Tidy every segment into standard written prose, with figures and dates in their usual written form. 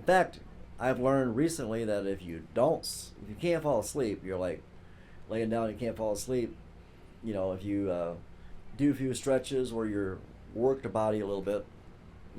fact, I've learned recently that if you can't fall asleep, you're like laying down and you can't fall asleep. If you do a few stretches or you work the body a little bit,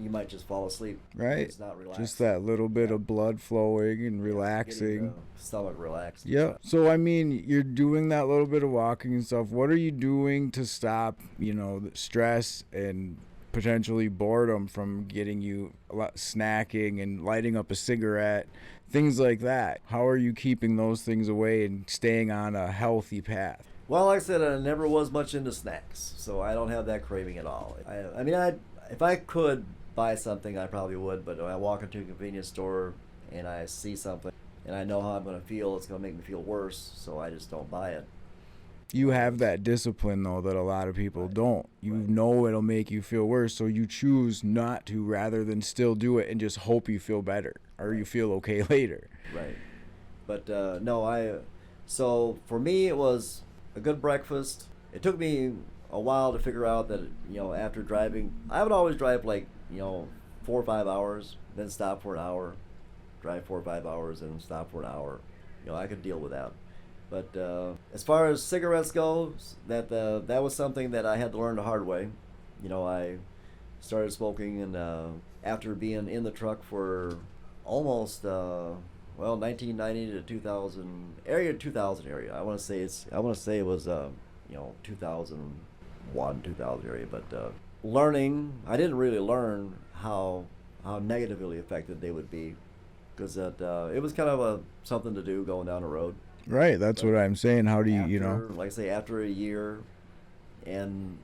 you might just fall asleep. Right. It's not relaxed. Just that little bit of blood flowing and Getting relaxing. the stomach relaxed. Yep. So, I mean, you're doing that little bit of walking and stuff. What are you doing to stop, the stress and potentially boredom from getting you snacking and lighting up a cigarette, things like that? How are you keeping those things away and staying on a healthy path? Well, like I said, I never was much into snacks, so I don't have that craving at all. I mean, if I could buy something, I probably would, but when I walk into a convenience store and I see something and I know how I'm going to feel, it's going to make me feel worse, so I just don't buy it. You have that discipline, though, that a lot of people don't. You know it'll make you feel worse, so you choose not to rather than still do it and just hope you feel better or you feel okay later. Right. But so for me, it was a good breakfast. It took me a while to figure out that, after driving, I would always drive 4 or 5 hours, then stop for an hour, drive 4 or 5 hours, and stop for an hour. I could deal with that. But as far as cigarettes goes, that was something that I had to learn the hard way. I started smoking, and after being in the truck for almost 1990 to 2000 area. I want to say it was 2001, 2000 area. But I didn't really learn how negatively affected they would be, because it was kind of something to do going down the road. Right, that's what I'm saying. How do you, like I say, after a year, and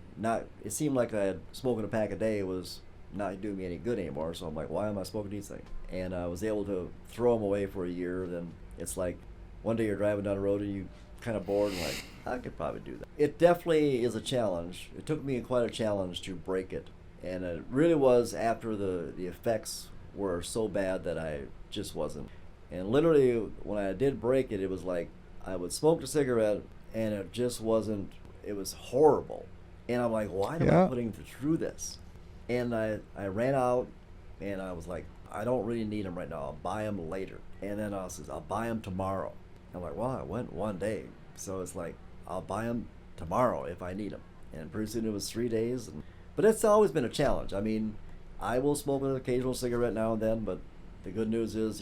it seemed like smoking a pack a day was not doing me any good anymore. So I'm like, why am I smoking these things? And I was able to throw them away for a year. Then it's like one day you're driving down the road and you kind of bored and like, I could probably do that. It definitely is a challenge. It took me quite a challenge to break it, and it really was after the effects were so bad that I just wasn't. And literally, when I did break it, it was like I would smoke a cigarette, and it just wasn't. It was horrible. And I'm like, why am I putting through this? And I ran out, and I was like, I don't really need them right now. I'll buy them later. And then I says, I'll buy them tomorrow. I'm like, well, I went one day, so it's like I'll buy them tomorrow if I need them. And pretty soon it was 3 days. But it's always been a challenge. I mean, I will smoke an occasional cigarette now and then, but the good news is,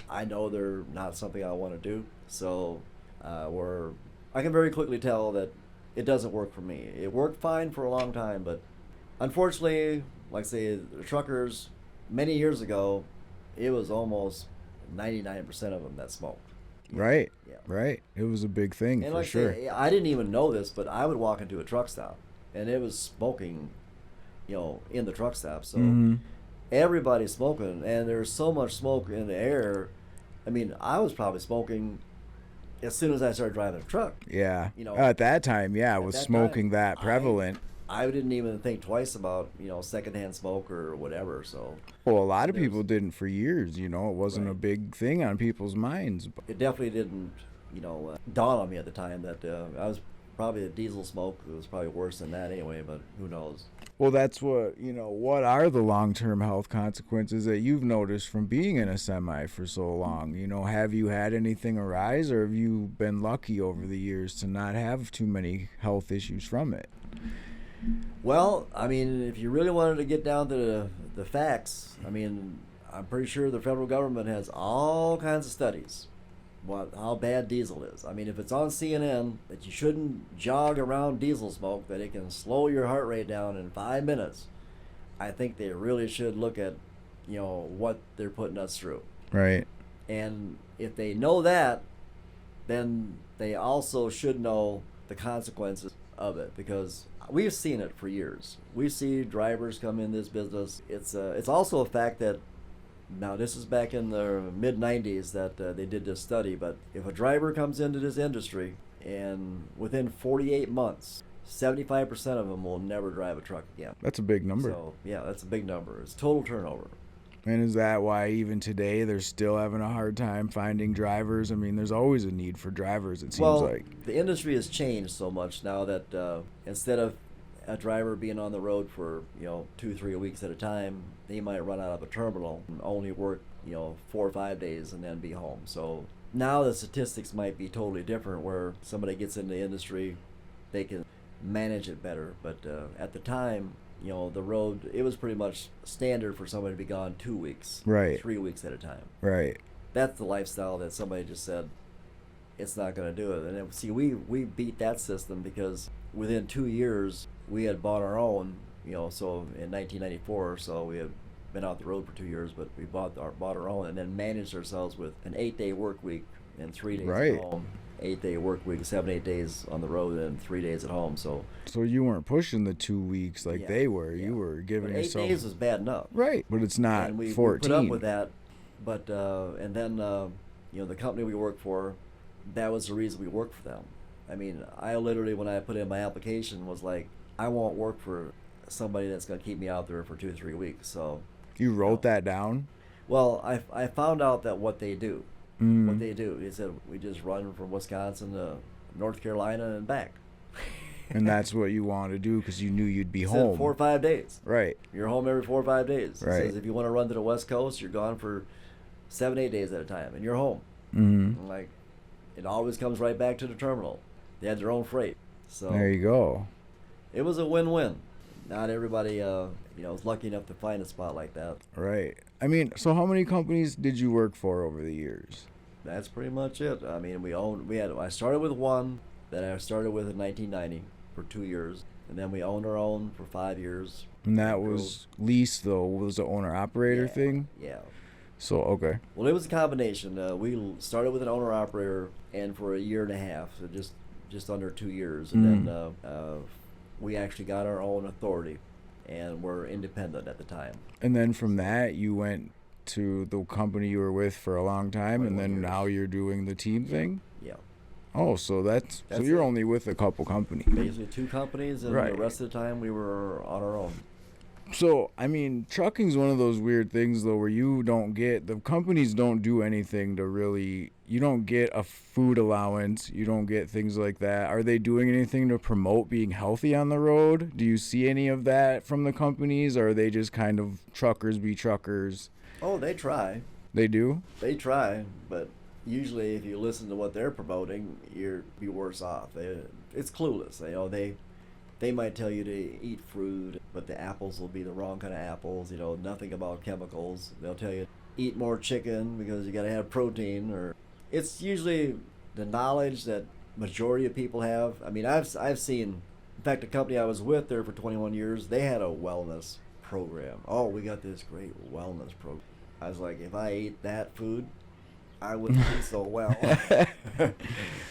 I know they're not something I want to do. So I can very quickly tell that it doesn't work for me. It worked fine for a long time, but unfortunately, like I say, the truckers, many years ago, it was almost 99% of them that smoked. Right. Yeah. Right. It was a big thing, and for sure. Say, I didn't even know this, but I would walk into a truck stop, and it was smoking, in the truck stop. So everybody's smoking, and there's so much smoke in the air. I mean, I was probably smoking as soon as I started driving a truck. Yeah. At that time, was smoking that prevalent. I didn't even think twice about, secondhand smoke or whatever. So. Well, a lot of people didn't for years. It wasn't a big thing on people's minds. It definitely didn't, dawn on me at the time that I was probably a diesel smoke. It was probably worse than that anyway, but who knows? Well, that's what are the long-term health consequences that you've noticed from being in a semi for so long? Have you had anything arise, or have you been lucky over the years to not have too many health issues from it? Well, I mean, if you really wanted to get down to the facts, I mean, I'm pretty sure the federal government has all kinds of studies how bad diesel is. I mean, if it's on CNN that you shouldn't jog around diesel smoke, that it can slow your heart rate down in 5 minutes, I think they really should look at, what they're putting us through. Right. And if they know that, then they also should know the consequences of it, because we've seen it for years. We see drivers come in this business. It's also a fact that, now this is back in the mid-90s that they did this study, but if a driver comes into this industry and within 48 months, 75% of them will never drive a truck again. That's a big number. So, yeah, that's a big number. It's total turnover. And is that why even today they're still having a hard time finding drivers? I mean, there's always a need for drivers, it seems like. The industry has changed so much now that instead of a driver being on the road for 2-3 weeks at a time, they might run out of a terminal and only work 4 or 5 days and then be home. So now the statistics might be totally different, where somebody gets in the industry, they can manage it better. But at the time, the road, it was pretty much standard for somebody to be gone 2 weeks, Right. 3 weeks at a time. Right. That's the lifestyle that somebody just said it's not going to do it. And see, we beat that system because within 2 years we had bought our own. So in 1994, so we had been out the road for 2 years, but we bought our own, and then managed ourselves with an 8-day work week and 3 days Right. at home. 8-day work week, 7-8 days on the road, and 3 days at home. So you weren't pushing the 2 weeks like Yeah, they were. yeah. You were giving but 8 yourself days was bad enough. right, but it's not And we 14. put up with that. But and then the company we worked for, that was the reason we worked for them. I mean, I literally, when I put in my application, was like, I won't work for somebody that's going to keep me out there for 2 or 3 weeks. So You wrote that down? well, I found out that what they do Mm. is that we just run from Wisconsin to North Carolina and back. And that's what you wanted to do because you knew you'd be It home. said 4 or 5 days. Right. You're home every 4 or 5 days. It Right. says if you want to run to the West Coast, you're gone for 7, 8 days at a time, and you're home. Mm-hmm. And like, it always comes right back to the terminal. They had their own freight, so There you go. it was a win-win. Not everybody, is lucky enough to find a spot like that. Right. I mean, so how many companies did you work for over the years? That's pretty much it. I mean, I started with one that I started with in 1990 for 2 years, and then we owned our own for 5 years. And that was lease, though, was the owner-operator Yeah, thing? Yeah. So, okay. Well, it was a combination. We started with an owner-operator, and for a year and a half, so just under 2 years, and then we actually got our own authority, and we're independent at the time. And then from that, you went to the company you were with for a long time, and 21 then years. now you're doing the team thing? Yeah. Oh, so That's you're it. only with a couple companies. Basically 2 companies, and Right. the rest of the time we were on our own. So, I mean, trucking's one of those weird things, though, where the companies don't do anything to really, you don't get a food allowance, you don't get things like that. Are they doing anything to promote being healthy on the road? Do you see any of that from the companies, or are they just kind of truckers be truckers? Oh, they try. They do? They try, but usually if you listen to what they're promoting, you'll be worse off. It's clueless. They might tell you to eat fruit, but the apples will be the wrong kind of apples. Nothing about chemicals. They'll tell you eat more chicken because you got to have protein. Or it's usually the knowledge that majority of people have. I mean, I've seen. In fact, the company I was with there for 21 years, they had a wellness program. Oh, we got this great wellness program. I was like, if I ate that food, I wouldn't be so well.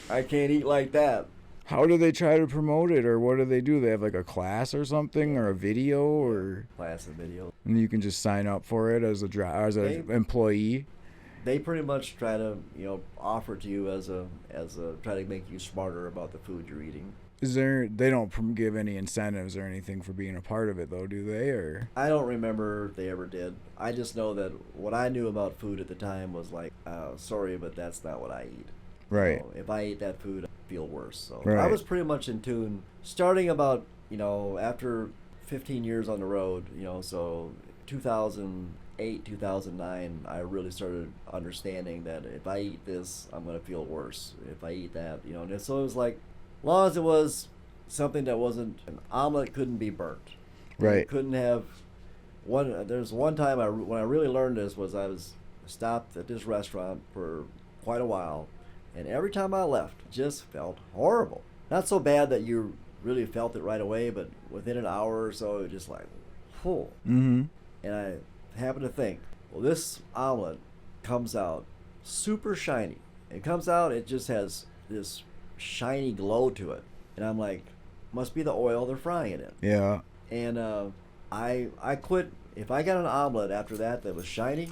I can't eat like that. How do they try to promote it, or what do they do? They have like a class or something, or a video, or Class and video. and you can just sign up for it as an employee. They pretty much try to offer to you as a try to make you smarter about the food you're eating. They don't give any incentives or anything for being a part of it, though, do they? Or I don't remember if they ever did. I just know that what I knew about food at the time was like, sorry, but that's not what I eat. right. So if I ate that food, I feel worse. So Right. I was pretty much in tune. Starting about after 15 years on the road, so 2008, 2009, I really started understanding that if I eat this, I'm gonna feel worse. If I eat that, and so it was like, as long as it was something that wasn't an omelet, couldn't be burnt. Right. You couldn't have one. There's one time when I really learned this was I was stopped at this restaurant for quite a while, and every time I left, it just felt horrible. Not so bad that you really felt it right away, but within an hour or so, it was just like, whew. Mm-hmm. And I happened to think, well, this omelet comes out super shiny. It comes out, it just has this shiny glow to it, and I'm like, must be the oil they're frying it in. Yeah. And I quit. If I got an omelet after that was shiny,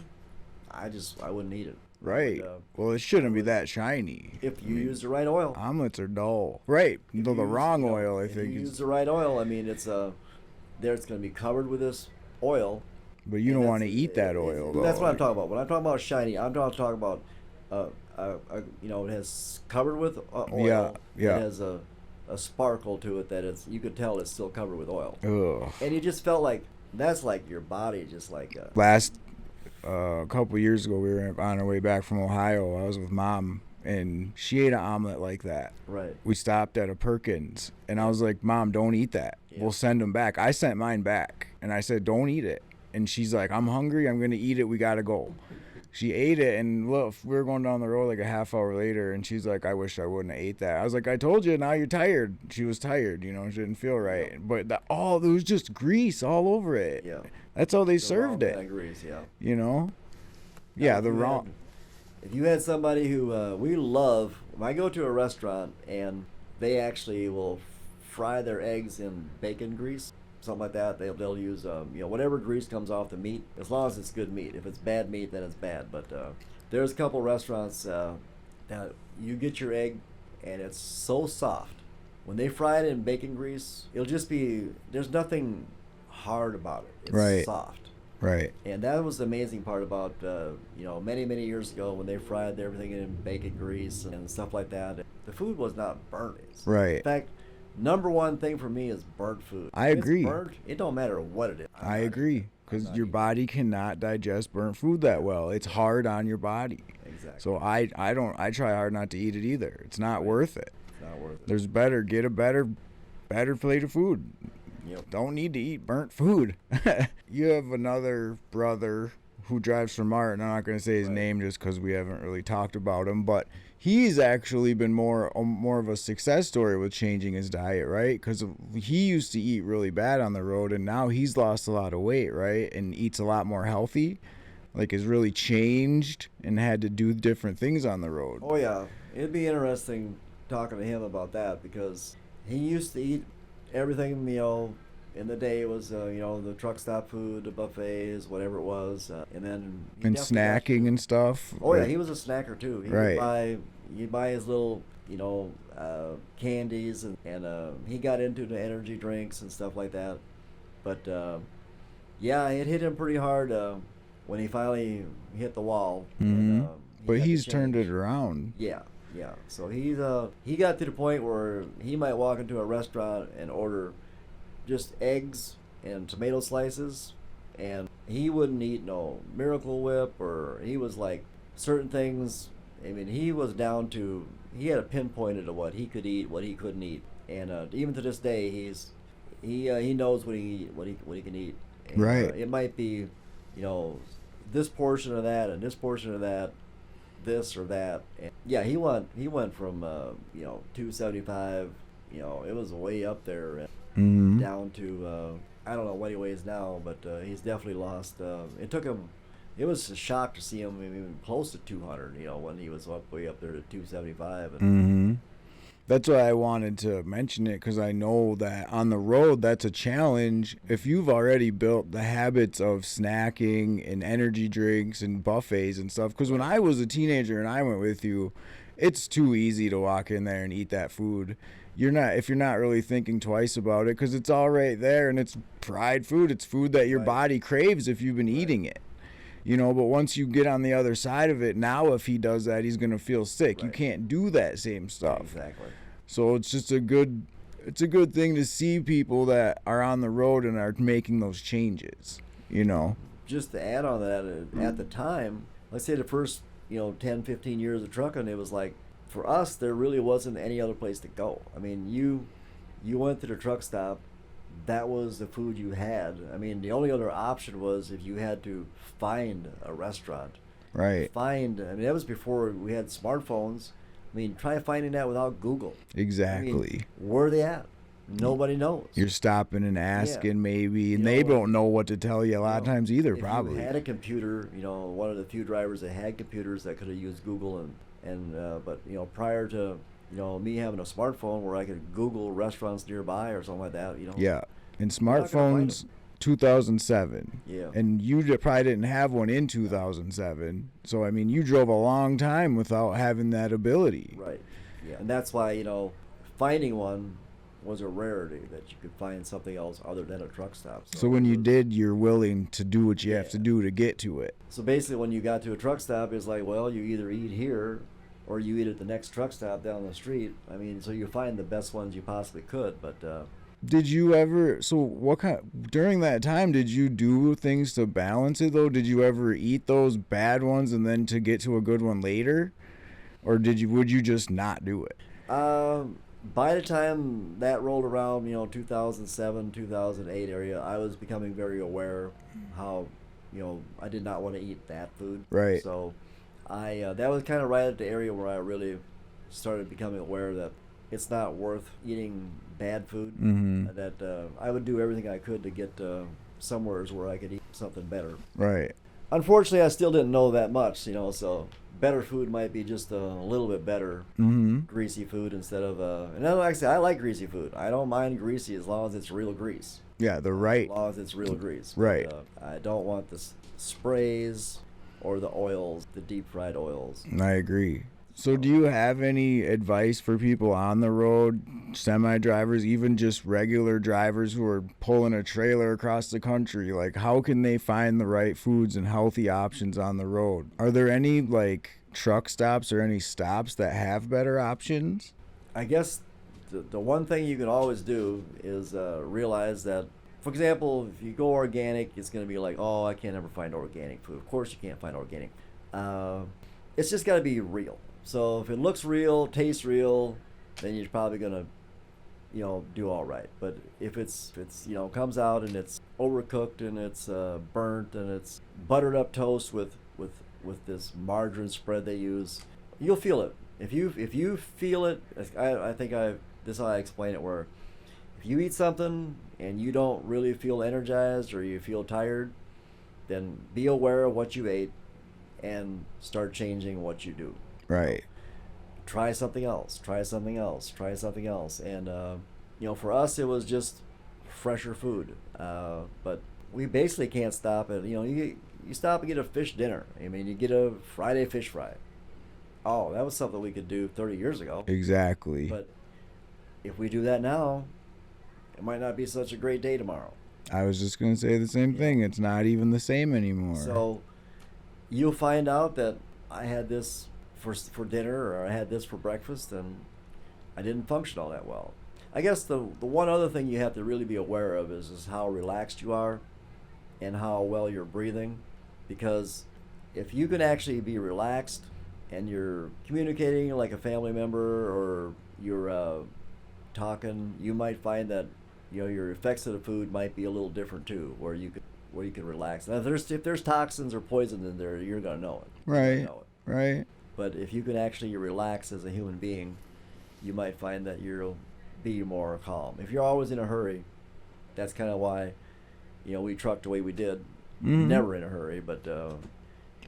I wouldn't eat it. Right. But, Well, it shouldn't be that shiny. if you use the right oil. Omelets are dull. Right. If Though you the use, wrong oil, I if think, you is. use the right oil, I mean, it's going to be covered with this oil. But you and don't want to that's- eat that oil, though. That's what I'm talking about. When I'm talking about shiny, I'm talking about, it has covered with oil. Yeah, yeah. It has a sparkle to it that you could tell it's still covered with oil. Ugh. And you just felt like that's like your body just like Last a couple years ago. We were on our way back from Ohio. I was with Mom, and she ate an omelet like that. Right. We stopped at a Perkins, and I was like, Mom, don't eat that. Yeah. We'll send them back. I sent mine back, and I said, don't eat it. And she's like, I'm hungry. I'm going to eat it. We got to go. She ate it, and look, we were going down the road like a half hour later, and she's like, I wish I wouldn't have ate that. I was like, I told you, now you're tired. She was tired, you know, she didn't feel right. Yeah. But there was just grease all over it. Yeah. That's how they The served wrong it. kind of grease, yeah. You know? Now, Yeah, if you had somebody who we love, when I go to a restaurant and they actually will fry their eggs in bacon grease, something like that, they'll use whatever grease comes off the meat, as long as it's good meat. If it's bad meat, then it's bad. But there's a couple restaurants that you get your egg and it's so soft. When they fry it in bacon grease, it'll just be, there's nothing hard about it. It's Right. soft. Right. And that was the amazing part about, many years ago when they fried everything in bacon grease and stuff like that. The food was not burnt. Right. In fact, number one thing for me is burnt food. I If agree. It's burnt, it don't matter what it is. I agree. Because your body cannot digest burnt food that well. It's hard on your body. Exactly. So I try hard not to eat it either. It's not worth it. It's not worth it. Get a better plate of food. Yep. Don't need to eat burnt food. You have another brother who drives for Martin. I'm not going to say his Right. name just because we haven't really talked about him, but he's actually been more of a success story with changing his diet, right? Because he used to eat really bad on the road, and now he's lost a lot of weight, right? And eats a lot more healthy. Like, has really changed and had to do different things on the road. Oh, yeah. It'd be interesting talking to him about that because he used to eat everything, in the day was, the truck stop food, the buffets, whatever it was. And then... And snacking and stuff. Oh, yeah. He was a snacker, too. Right. He'd buy his little, candies, and he got into the energy drinks and stuff like that. But, yeah, it hit him pretty hard when he finally hit the wall. Mm-hmm. And, But had to he's turned change. it around. Yeah. So he got to the point where he might walk into a restaurant and order just eggs and tomato slices, and he wouldn't eat no Miracle Whip, or he was like certain things. I mean, he was down to, he had a pinpointed to what he could eat, what he couldn't eat, and even to this day, he knows what he can eat. And, Right. It might be, this portion of that and this portion of that, this or that. And yeah, he went from 275, it was way up there, Mm-hmm. down to I don't know what he weighs now, but he's definitely lost. It took him. It was a shock to see him even close to 200. When he was way up there to 275. And Mm-hmm. That's why I wanted to mention it, because I know that on the road, that's a challenge. If you've already built the habits of snacking and energy drinks and buffets and stuff, because when I was a teenager and I went with you, it's too easy to walk in there and eat that food. If you're not really thinking twice about it, because it's all right there and it's fried food. It's food that your Right. body craves if you've been eating it. But once you get on the other side of it, now if he does that, he's going to feel sick. You Right. can't do that same stuff. Exactly. So it's just a good thing to see people that are on the road and are making those changes, Just to add on that, at the time, let's say the first 10, 15 years of trucking, it was like, for us, there really wasn't any other place to go. I mean, you went to the truck stop, that was the food you had. I mean, the only other option was if you had to find a restaurant. Right. That was before we had smartphones. I mean, try finding that without Google. Exactly. I mean, where are they at? Nobody knows. You're stopping and asking, Yeah. maybe, and they don't know what to tell you a lot of times either, if probably. you had a computer, one of the few drivers that had computers that could have used Google, but prior to me having a smartphone where I could Google restaurants nearby or something like that, Yeah. And You're not gonna find smartphones, 2007. Yeah. And you probably didn't have one in 2007. So, I mean, you drove a long time without having that ability. Right. Yeah. And that's why, finding one was a rarity, that you could find something else other than a truck stop. So when it you was- did, you're willing to do what you have to Yeah. do to get to it. So basically, when you got to a truck stop, it's like, well, you either eat here or you eat at the next truck stop down the street. I mean, so you find the best ones you possibly could. But Did you ever, so what kind, during that time, did you do things to balance it though? Did you ever eat those bad ones and then to get to a good one later? Or would you just not do it? By the time that rolled around, 2007, 2008 area, I was becoming very aware how, I did not want to eat that food. Right. So that was kind of right at the area where I really started becoming aware that it's not worth eating bad food. Mm-hmm. That I would do everything I could to get somewhere where I could eat something better. Right. Unfortunately, I still didn't know that much, so better food might be just a little bit better Mm-hmm. greasy food instead of and then, like I said, I like greasy food. I don't mind greasy as long as it's real grease. Yeah, the right. As long as it's real grease. Right. But, I don't want the sprays or the oils, the deep fried oils. I agree. So do you have any advice for people on the road, semi-drivers, even just regular drivers who are pulling a trailer across the country? Like, how can they find the right foods and healthy options on the road? Are there any, like, truck stops or any stops that have better options? I guess the one thing you can always do is realize that, for example, if you go organic, it's going to be like, oh, I can't ever find organic food. Of course you can't find organic. It's just got to be real. So if it looks real, tastes real, then you're probably gonna, do all right. But if it's comes out and it's overcooked and it's burnt and it's buttered up toast with this margarine spread they use, you'll feel it. If you feel it, I think this is how I explain it. Where if you eat something and you don't really feel energized or you feel tired, then be aware of what you ate and start changing what you do. Right. Try something else. Try something else. Try something else. And for us, it was just fresher food. But we basically can't stop at you stop and get a fish dinner. I mean, you get a Friday fish fry. Oh, that was something we could do 30 years ago. Exactly. But if we do that now, it might not be such a great day tomorrow. I was just gonna say the same thing. It's not even the same anymore. So you'll find out that I had this for dinner or I had this for breakfast and I didn't function all that well. I guess the one other thing you have to really be aware of is how relaxed you are and how well you're breathing, because if you can actually be relaxed and you're communicating like a family member or you're talking, you might find that your effects of the food might be a little different too, where you can relax. Now, if there's toxins or poison in there, you're gonna know it. Right. Right. But if you can actually relax as a human being, you might find that you'll be more calm. If you're always in a hurry, that's kind of why, we trucked the way we did. Mm-hmm. Never in a hurry, but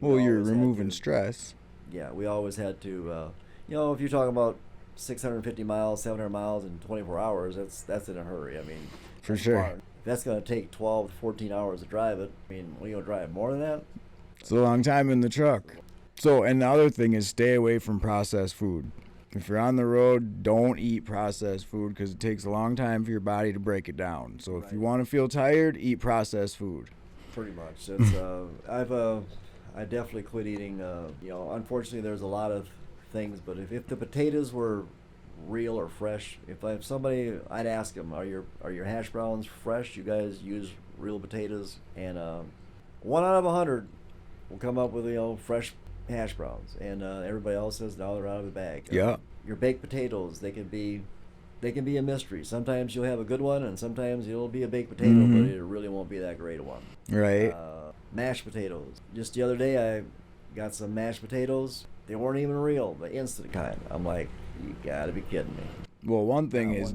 well, you're removing stress. Yeah, we always had to. If you're talking about 650 miles, 700 miles in 24 hours, that's in a hurry. I mean, for sure. Far. If that's going to take 12 to 14 hours to drive it, I mean, what are you going to drive more than that? It's a long time in the truck. So, and the other thing is stay away from processed food. If you're on the road, don't eat processed food because it takes a long time for your body to break it down. So if you want to feel tired, eat processed food. Pretty much. It's, I definitely quit eating. Unfortunately, there's a lot of things, but if the potatoes were real or fresh, if somebody, I'd ask them, are your hash browns fresh? You guys use real potatoes? And 1 out of 100 will come up with fresh hash browns, and everybody else says no, they're out of the bag. Yeah. Your baked potatoes, they can be a mystery. Sometimes you'll have a good one, and sometimes it'll be a baked potato, Mm-hmm. but it really won't be that great a one. Right. Mashed potatoes. Just the other day, I got some mashed potatoes. They weren't even real, the instant kind. I'm like, you gotta be kidding me. Well, one thing is,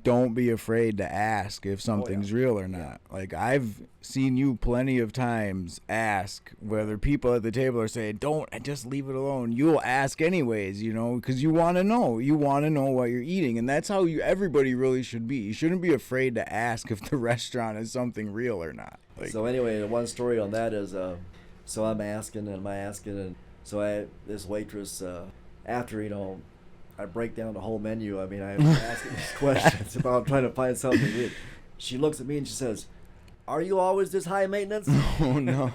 don't be afraid to ask if something's real or not. Like, I've seen you plenty of times ask, whether people at the table are saying, don't, just leave it alone. You'll ask anyways, because you want to know. You want to know what you're eating. And that's how everybody really should be. You shouldn't be afraid to ask if the restaurant is something real or not. So anyway, the one story on that is, so I'm asking, and so this waitress, after, I break down the whole menu. I mean, I'm asking these questions about trying to find something to eat. She looks at me and she says, "Are you always this high maintenance?" Oh, no.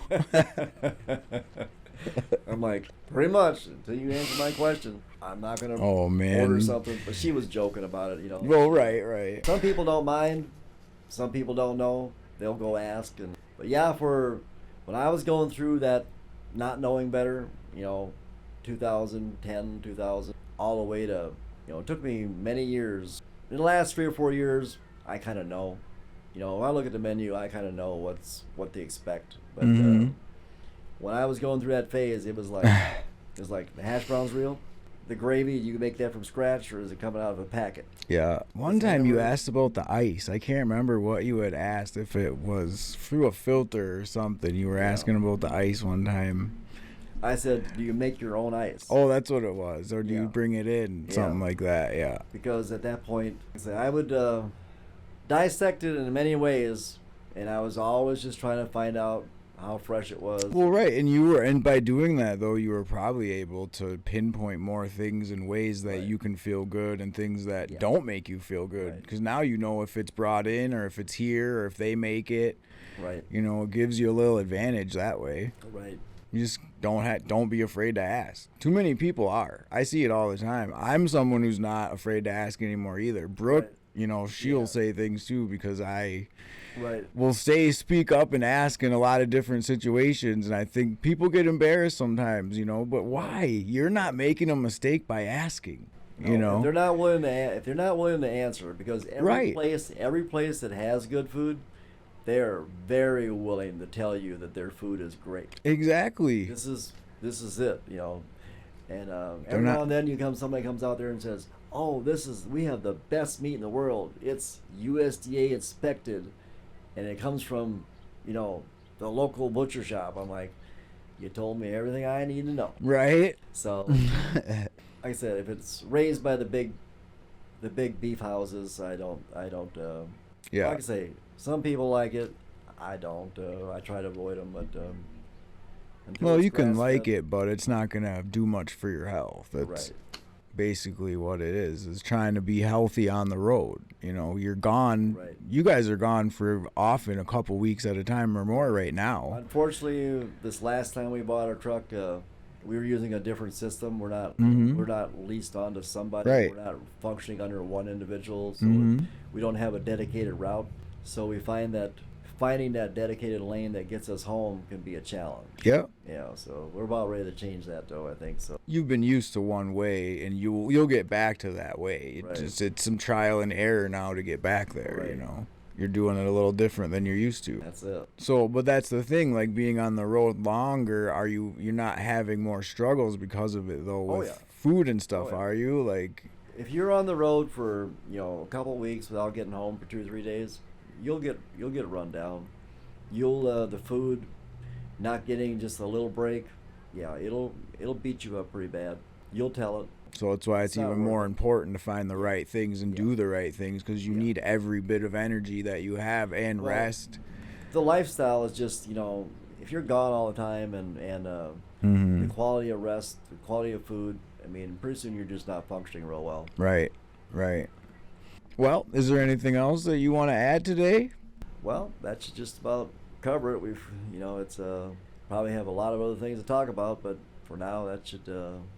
I'm like, pretty much, until you answer my question, I'm not going to Oh, man. order something. But she was joking about it, you know. Well, right. Some people don't mind. Some people don't know. They'll go ask. But yeah, for when I was going through that not knowing better, 2010, 2000, all the way to, it took me many years. In the last 3 or 4 years, I kind of know. When I look at the menu, I kind of know what to expect. But when I was going through that phase, it was like the hash browns real? The gravy, you make that from scratch, or is it coming out of a packet? Yeah. One time you asked about the ice. I can't remember what you had asked, if it was through a filter or something. You were asking about the ice one time. I said, do you make your own ice? Oh, that's what it was. Or do you bring it in? Something like that, yeah. Because at that point, I would dissect it in many ways, and I was always just trying to find out how fresh it was. Well, right, and by doing that, though, you were probably able to pinpoint more things in ways that you can feel good and things that don't make you feel good. Because now you know if it's brought in or if it's here or if they make it. Right. It gives you a little advantage that way. Right. You just don't be afraid to ask. Too many people are. I see it all the time. I'm someone who's not afraid to ask anymore either. Brooke, she'll say things too because I will speak up and ask in a lot of different situations, and I think people get embarrassed sometimes, but why? You're not making a mistake by asking. If they're not willing to answer, because every place that has good food, they're very willing to tell you that their food is great. Exactly. This is it, And every now and then somebody comes out there and says, "Oh, we have the best meat in the world. It's USDA inspected, and it comes from, the local butcher shop." I'm like, you told me everything I need to know. Right. So, like I said, if it's raised by the big beef houses, I don't. Yeah. Like I say, some people like it. I don't. I try to avoid them, but. Well, you can like it, but it's not gonna do much for your health. That's basically what it is trying to be healthy on the road. You're gone. Right. You guys are gone for often a couple weeks at a time or more right now. Unfortunately, this last time we bought our truck, we were using a different system. We're not leased onto somebody. Right. We're not functioning under one individual, so we don't have a dedicated route. So we find that finding that dedicated lane that gets us home can be a challenge. Yeah. So we're about ready to change that, though, I think so. You've been used to one way, and you'll get back to that way. It's some trial and error now to get back there. You're doing it a little different than you're used to. That's it. So, but that's the thing, like being on the road longer, you're not having more struggles because of it, though, with food and stuff, are you? Like, if you're on the road for, a couple weeks without getting home for 2 or 3 days, you'll get run down. The food not getting just a little break, it'll beat you up pretty bad. You'll tell it. So that's why it's even more important to find the right things and do the right things, because you need every bit of energy that you have and rest. The lifestyle is just, if you're gone all the time and the quality of rest, the quality of food, pretty soon you're just not functioning real well. Right. Well, is there anything else that you want to add today? Well, that should just about cover it. We've, it's probably have a lot of other things to talk about, but for now, that should.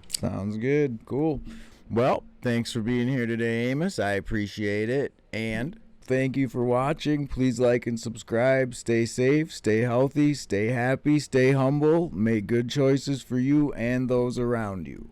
Sounds good. Cool. Well, thanks for being here today, Amos. I appreciate it. And thank you for watching. Please like and subscribe. Stay safe, stay healthy, stay happy, stay humble. Make good choices for you and those around you.